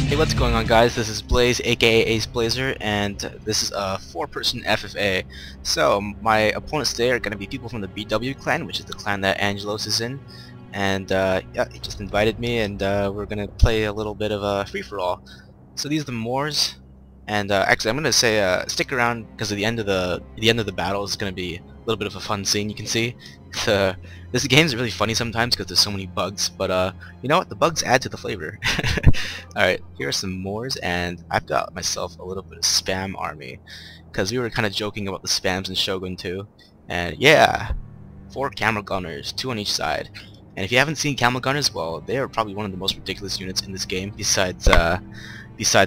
Hey, what's going on, guys? This is Blaze, aka Ace Blazer, and this is a 4-person FFA. So my opponents today are going to be people from the BW clan, which is the clan that Angelos is in, and yeah, he just invited me, and we're going to play a little bit of a free-for-all. So these are the Moors, and actually I'm going to say stick around because at the end of the battle is going to be a little bit of a fun scene. You can see this game is really funny sometimes because there's so many bugs, but you know what? The bugs add to the flavor. Alright, here are some Moors, and I've got myself a little bit of spam army because we were kind of joking about the spams in Shogun too. And yeah, 4 Camel gunners, 2 on each side. And if you haven't seen Camel gunners, well, they are probably one of the most ridiculous units in this game besides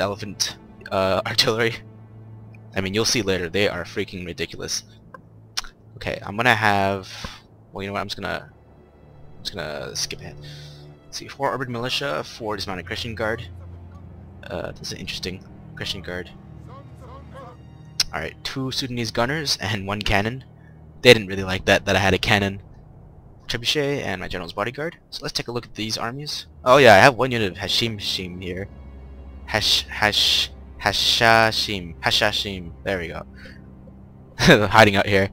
elephant artillery. I mean, you'll see later, they are freaking ridiculous. Okay, I'm gonna have, well, you know what, I'm just gonna skip ahead. Let's see, 4 armored militia, 4 dismounted Christian guard. This is an interesting Christian guard. Alright, 2 Sudanese gunners and 1 cannon. They didn't really like that I had a cannon. Trebuchet and my general's bodyguard. So let's take a look at these armies. Oh yeah, I have 1 unit of Hashim here. Hashashim. There we go. Hiding out here.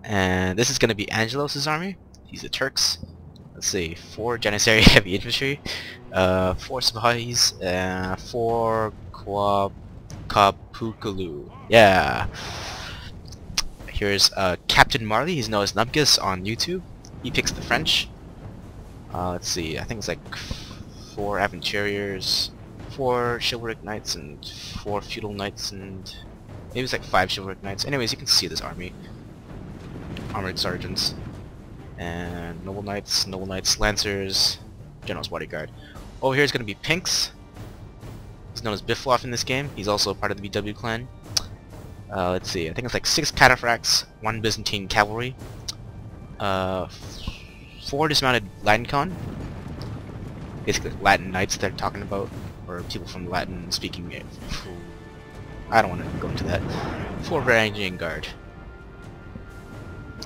And this is going to be Angelos' army. He's the Turks. Let's see, 4 Janissary heavy infantry, 4 Sipahis, 4 Kapukulu. Yeah. Here's Captain Marley. He's known as Nubgus on YouTube. He picks the French. Let's see, I think it's like 4 Aventuriers, 4 Chivalric Knights, and 4 Feudal Knights, and maybe it's like 5 Chivalric Knights. Anyways, you can see this army. Armored Sergeants. And Noble Knights, Lancers, General's Bodyguard. Over here is going to be Pinks. He's known as Bifloff in this game. He's also part of the BW clan. Let's see, I think it's like 6 Cataphracts, 1 Byzantine cavalry, 4 dismounted Latin. Basically Latin Knights they're talking about, or people from Latin speaking. I don't want to go into that. 4 Varangian Guard.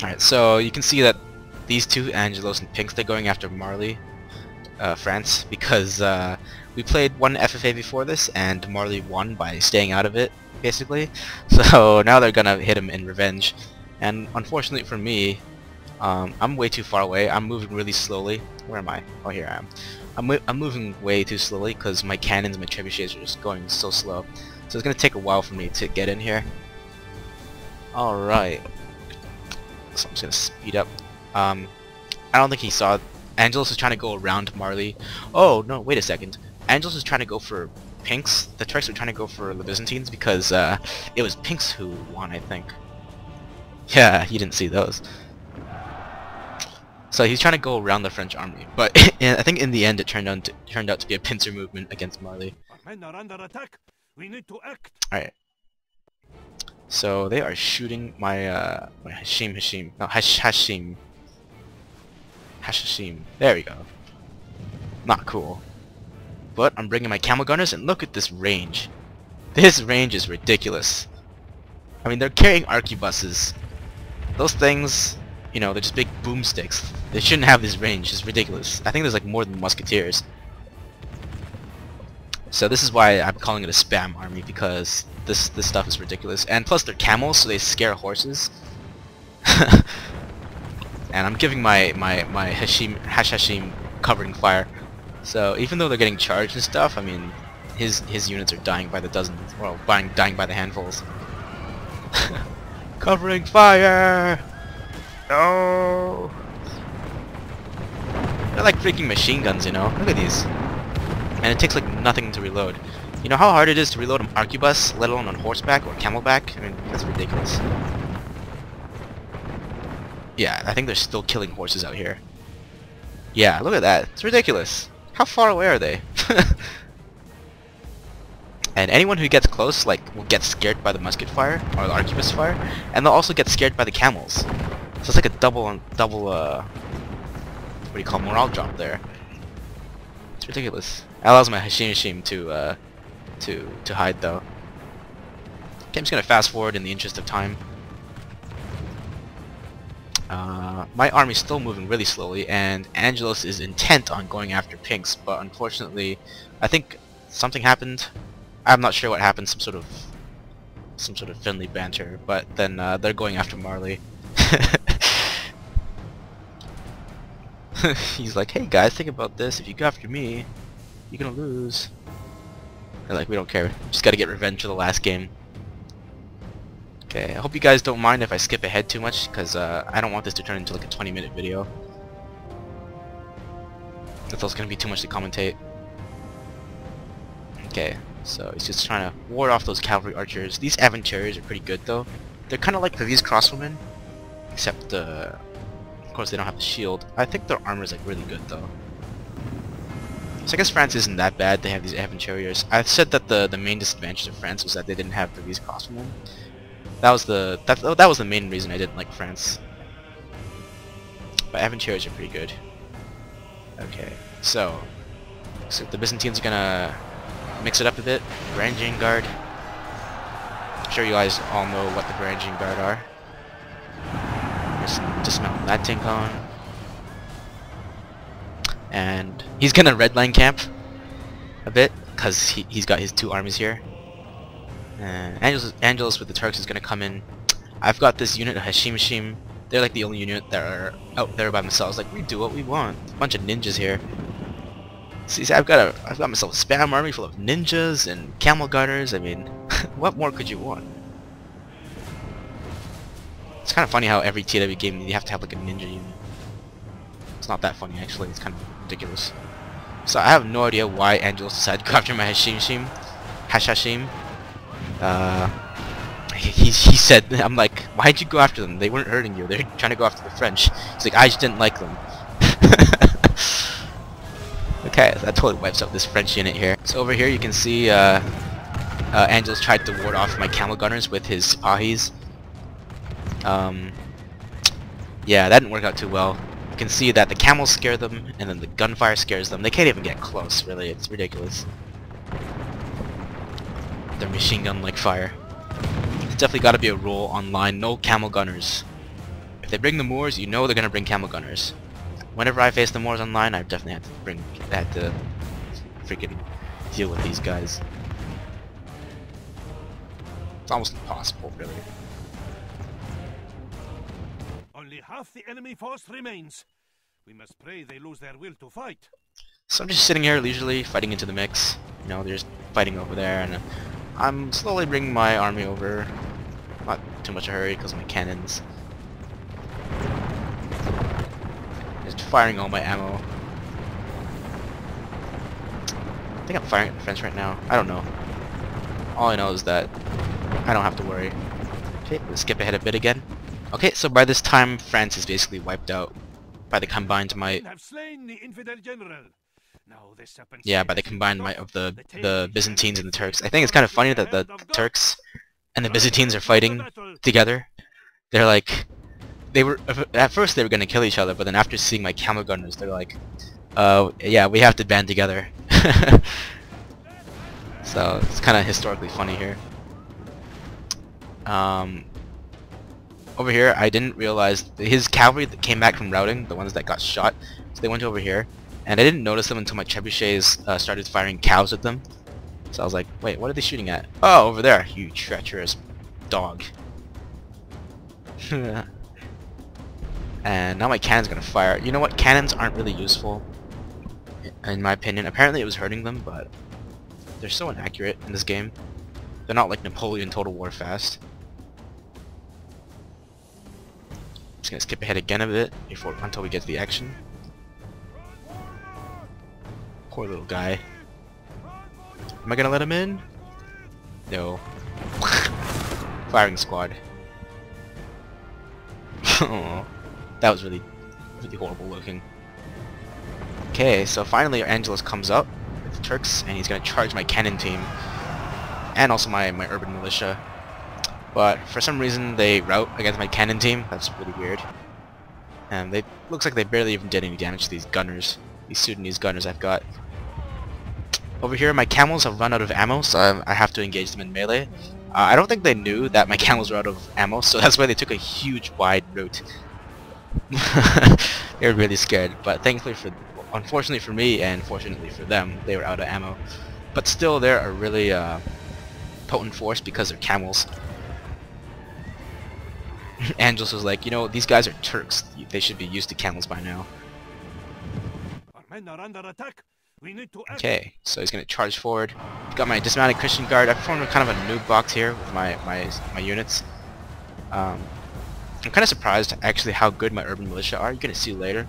Alright, so you can see that these 2, Angelos and Pinks, they're going after Marley, France, because we played 1 FFA before this, and Marley won by staying out of it, basically. So now they're gonna hit him in revenge. And unfortunately for me, I'm way too far away. I'm moving really slowly. Where am I? Oh, here I am. I'm moving way too slowly because my cannons and my trebuchets are just going so slow. So it's gonna take a while for me to get in here. Alright. So I'm just gonna speed up. I don't think he saw. Angelos is trying to go around Marley. Oh no! Wait a second. Angelos is trying to go for Pinks. The Turks are trying to go for the Byzantines because it was Pinks who won, I think. Yeah, you didn't see those. So he's trying to go around the French army, but I think in the end it turned out to be a pincer movement against Marley. Men are under attack. We need to act. All right. So they are shooting my my Hashim. No, Hashim. There we go. Not cool. But I'm bringing my camel gunners, and look at this range. This range is ridiculous. I mean, they're carrying arquebuses. Those things, you know, they're just big boomsticks. They shouldn't have this range. It's ridiculous. I think there's like more than musketeers. So this is why I'm calling it a spam army, because this stuff is ridiculous. And plus they're camels, so they scare horses. And I'm giving my Hashim covering fire. So even though they're getting charged and stuff, I mean, his units are dying by the dozens. Well, dying by the handfuls. Covering fire! No! They're like freaking machine guns, you know? Look at these. And it takes like nothing to reload. You know how hard it is to reload an arquebus, let alone on horseback or camelback? I mean, that's ridiculous. Yeah, I think they're still killing horses out here. Yeah, look at that. It's ridiculous. How far away are they? And anyone who gets close, like, will get scared by the musket fire or the arquebus fire, and they'll also get scared by the camels. So it's like a double what do you call morale drop there. It's ridiculous. It allows my Hashim to hide though. Okay, I'm just gonna fast forward in the interest of time. My army's still moving really slowly, and Angelos is intent on going after pinks, but unfortunately, I think something happened. I'm not sure what happened, some sort of friendly banter, but then they're going after Marley. He's like, hey guys, think about this, if you go after me, you're gonna lose. They're like, we don't care, just gotta get revenge for the last game. Okay, I hope you guys don't mind if I skip ahead too much, because I don't want this to turn into like a 20-minute video. That's also gonna be too much to commentate. Okay, so he's just trying to ward off those cavalry archers. These Avantiers are pretty good though. They're kind of like these crossbowmen, except of course they don't have the shield. I think their armor is like really good though. So I guess France isn't that bad. They have these Avantiers. I've said that the main disadvantage of France was that they didn't have these crossbowmen. That was the main reason I didn't like France. But Avantiers are pretty good. Okay, so the Byzantines are gonna mix it up a bit. Varangian Guard. I'm sure you guys all know what the Varangian Guard are. Just dismount that tank on. And he's gonna redline camp a bit, because he's got his two armies here. And Angelos with the Turks is gonna come in. I've got this unit of Hashim. They're like the only unit that are out there by themselves. Like, we do what we want. A bunch of ninjas here. See, I've got myself a spam army full of ninjas and camel guarders. I mean, what more could you want? It's kind of funny how every TW game you have to have like a ninja unit. It's not that funny actually. It's kind of ridiculous. So I have no idea why Angelos decided to go after my Hashim. He said, I'm like, why'd you go after them? They weren't hurting you. They're trying to go after the French. He's like, I just didn't like them. Okay, so that totally wipes out this French unit here. So over here you can see Angelos tried to ward off my camel gunners with his Sipahis. Yeah, that didn't work out too well. You can see that the camels scare them, and then the gunfire scares them. They can't even get close, really. It's ridiculous. Their machine gun like fire. It's definitely got to be a rule online. No camel gunners. If they bring the Moors, you know they're gonna bring camel gunners. Whenever I face the Moors online, I definitely had to freaking deal with these guys. It's almost impossible, really. Only half the enemy force remains. We must pray they lose their will to fight. So I'm just sitting here leisurely, fighting into the mix. You know, they're just fighting over there, and I'm slowly bringing my army over. Not too much a hurry because of my cannons. Just firing all my ammo. I think I'm firing at the French right now. I don't know. All I know is that I don't have to worry. Okay, let's skip ahead a bit again. Okay, so by this time, France is basically wiped out by the combined might. Have slain the infidel general. Now this yeah, by the combined might of the Byzantines and the Turks. I think it's kind of funny that the Turks and the Byzantines are fighting together. They're like, at first they were gonna kill each other, but then after seeing my camel gunners, they're like, yeah, we have to band together. So it's kind of historically funny here. Over here, I didn't realize his cavalry that came back from routing, the ones that got shot, so they went over here, and I didn't notice them until my trebuchets started firing cows at them. So I was like, wait, what are they shooting at? Oh, over there, you treacherous dog. And now my cannon's gonna fire. You know what? Cannons aren't really useful, in my opinion. Apparently it was hurting them, but they're so inaccurate in this game. They're not like Napoleon Total War fast. Just gonna skip ahead again a bit until we get to the action. Poor little guy. Am I gonna let him in? No. Firing squad. Oh, that was really horrible looking. Okay, so finally Angelos comes up with the Turks, and he's gonna charge my cannon team and also my urban militia. But for some reason they rout against my cannon team. That's really weird. And looks like they barely even did any damage to these gunners. These Sudanese gunners I've got. Over here my camels have run out of ammo, so I have to engage them in melee. I don't think they knew that my camels were out of ammo, so that's why they took a huge wide route. They were really scared, but unfortunately for me and fortunately for them, they were out of ammo. But still, they're a really potent force because they're camels. Angelos was like, you know, these guys are Turks. They should be used to camels by now. Our men are under attack. We need to act. Okay, so he's gonna charge forward. Got my dismounted Christian guard. I performed kind of a noob box here with my units. I'm kind of surprised actually how good my urban militia are. You're gonna see later,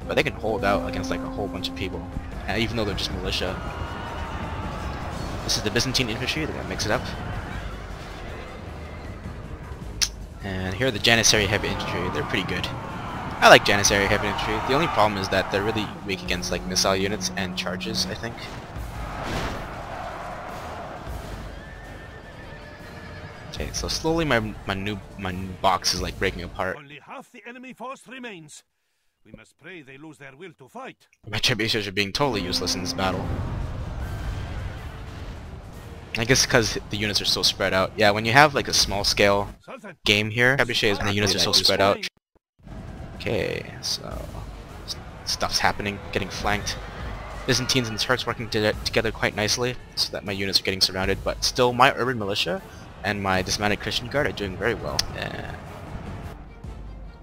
but they can hold out against like a whole bunch of people, even though they're just militia. This is the Byzantine infantry. They're gonna mix it up. And here are the Janissary heavy infantry. They're pretty good. I like Janissary heavy infantry. The only problem is that they're really weak against like missile units and charges, I think. Okay, so slowly my box is like breaking apart. Only half the enemy force remains. We must pray they lose their will to fight. My trebuchets are being totally useless in this battle. I guess because the units are so spread out. Yeah, when you have like a small scale game here, trebuchets and the units are so spread out. Okay, so stuff's happening, getting flanked. Byzantines and Turks working together quite nicely, so that my units are getting surrounded. But still, my urban militia and my dismounted Christian guard are doing very well.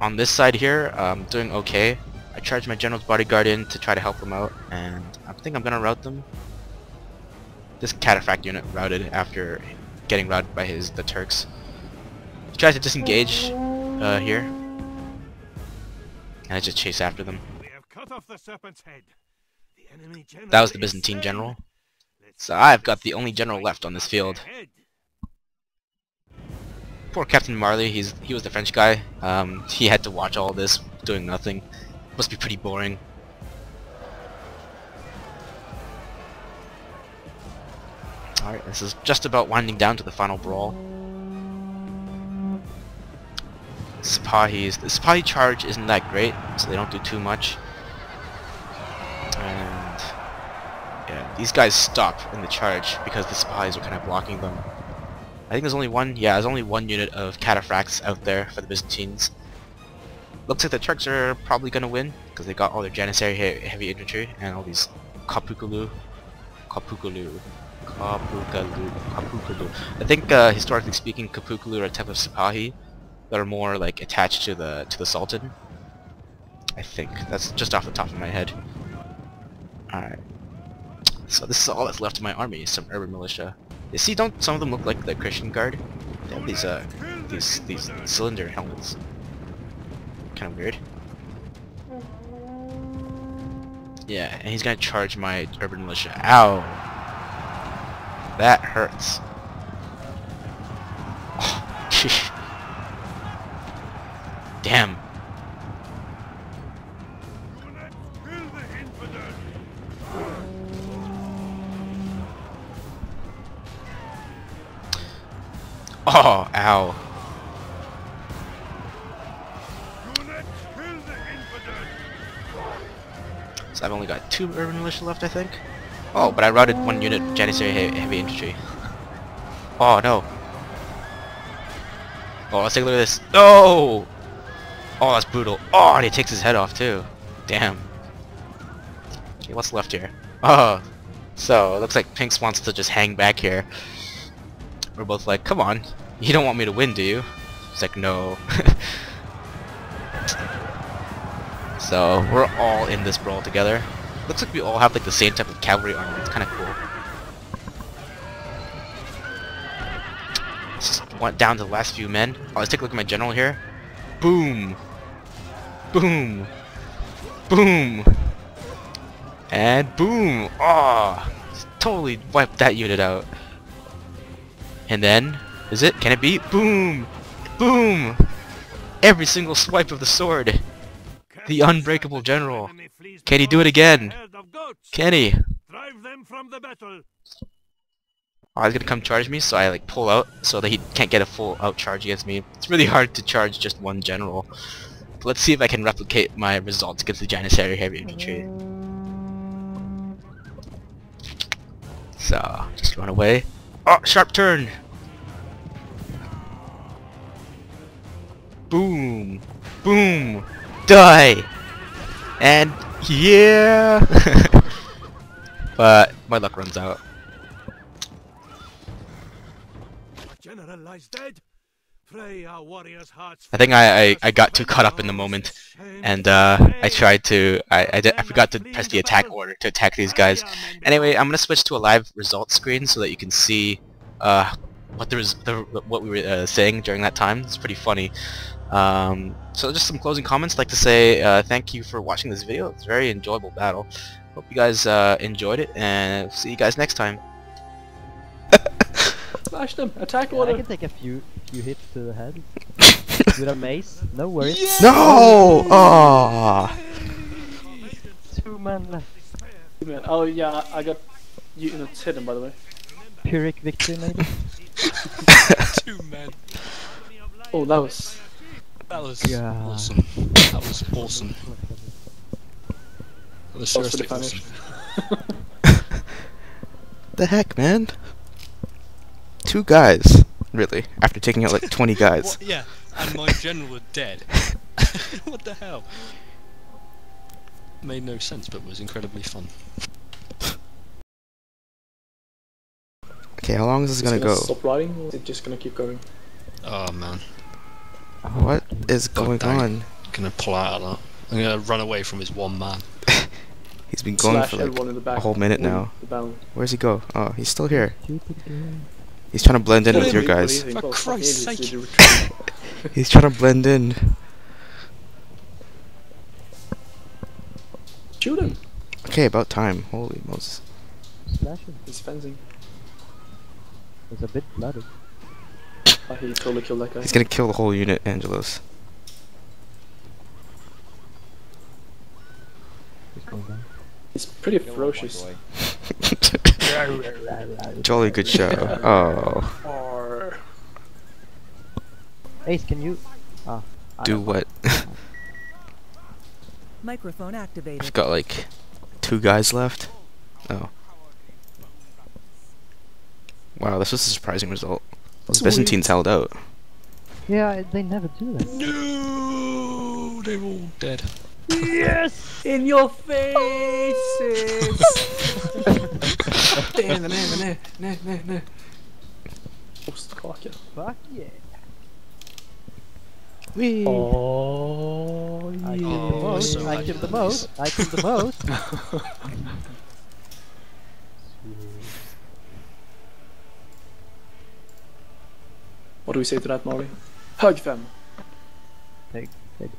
On this side here, I'm doing okay. I charged my general's bodyguard in to try to help them out, and I think I'm gonna rout them. This cataphract unit routed after getting routed by the Turks. He tries to disengage here, and I just chase after them. We have cut off the serpent's head. The enemy general That was the Byzantine general. So I've got the only general left on this field. Poor Captain Marley, he was the French guy. He had to watch all this doing nothing. Must be pretty boring. Alright, this is just about winding down to the final brawl. The Sipahi charge isn't that great, so they don't do too much. And yeah, these guys stop in the charge because the Sipahis are kind of blocking them. I think there's only one unit of cataphracts out there for the Byzantines. Looks like the Turks are probably gonna win because they got all their Janissary heavy infantry and all these Kapukulu. I think historically speaking, Kapukulu are a type of Sipahi that are more like attached to the Sultan. I think that's just off the top of my head. Alright. So this is all that's left of my army, some urban militia. You see, don't some of them look like the Christian Guard? They have these cylinder helmets. Kind of weird. Yeah, and he's gonna charge my urban militia. Ow! That hurts. Oh, damn. Oh, ow. So I've only got 2 urban militia left, I think. Oh, but I routed 1 unit Janissary heavy infantry. Oh no. Oh, let's take a look at this. No! Oh, that's brutal. Oh, and he takes his head off too. Damn. Okay, what's left here? Oh, so it looks like Pinks wants to just hang back here. We're both like, come on, you don't want me to win, do you? He's like, no. So we're all in this brawl together. Looks like we all have like the same type of cavalry armor. It's kind of cool. Just went down to the last few men. Oh, let's take a look at my general here. Boom, boom, boom, and boom. Oh, totally wiped that unit out. And then, is it? Can it be? Boom, boom. Every single swipe of the sword. The unbreakable general. Can he do it again? Can he? Drive them from the battle. Oh, he's gonna come charge me, so I like pull out so that he can't get a full out charge against me. It's really hard to charge just one general. But let's see if I can replicate my results against the Janissary heavy infantry. So, just run away. Oh, sharp turn! Boom! Boom! Die! And yeah! But my luck runs out. General lies dead. Pray our warriors' hearts. I think I got too caught up in the moment, and I tried to I forgot to press the attack order to attack these guys. Anyway, I'm gonna switch to a live results screen so that you can see what we were saying during that time. It's pretty funny. So just some closing comments. I'd like to say thank you for watching this video. It's a very enjoyable battle. Hope you guys enjoyed it, and see you guys next time. Smash them! Attack Yeah, order! I can take a few hits to the head with a mace. No worries. Yeah! No! Oh! 2 man left. Oh yeah, I got units hidden by the way. Pyrrhic victory maybe. 2 men. Oh, that was Yeah. Awesome. That was awesome. That was close to the seriously finish. awesome. The heck, man? 2 guys, really? After taking out like 20 guys. What? Yeah, and my general are dead. What the hell? Made no sense, but was incredibly fun. Okay, how long is this gonna go? Stop riding, or is it just gonna keep going? Oh man, What is going dang. on? I'm gonna pull out of that. I'm gonna run away from his 1 man. He's been going Slash for like everyone in the back. a whole minute Win now. the battle. Where's he go? Oh, he's still here. Stupid game. He's trying to blend in What with do your you think? guys. What do you think? For Well, Christ's fucking sake. idiots, did you retreat? He's trying to blend in. Shoot him! Okay, about time. Holy Moses. Slash him. He's fencing. It's a bit bloody. Oh, he totally killed that guy. He's gonna kill the whole unit, Angelos. He's going down. He's pretty ferocious. Jolly good show. Oh. Or... Ace, can you? Ah. I Do don't know. what? Microphone activated. I've got like 2 guys left. Oh. Wow, this was a surprising result. Those Byzantines held out. Yeah, they never do that. No, they're all dead. Yes! In your faces! Ostkaka. Fuck yeah! Wee. Oh, I yeah. killed the most. so I killed the nice. most. I killed the most. What do we say to that, Molly? Hug them! Take them.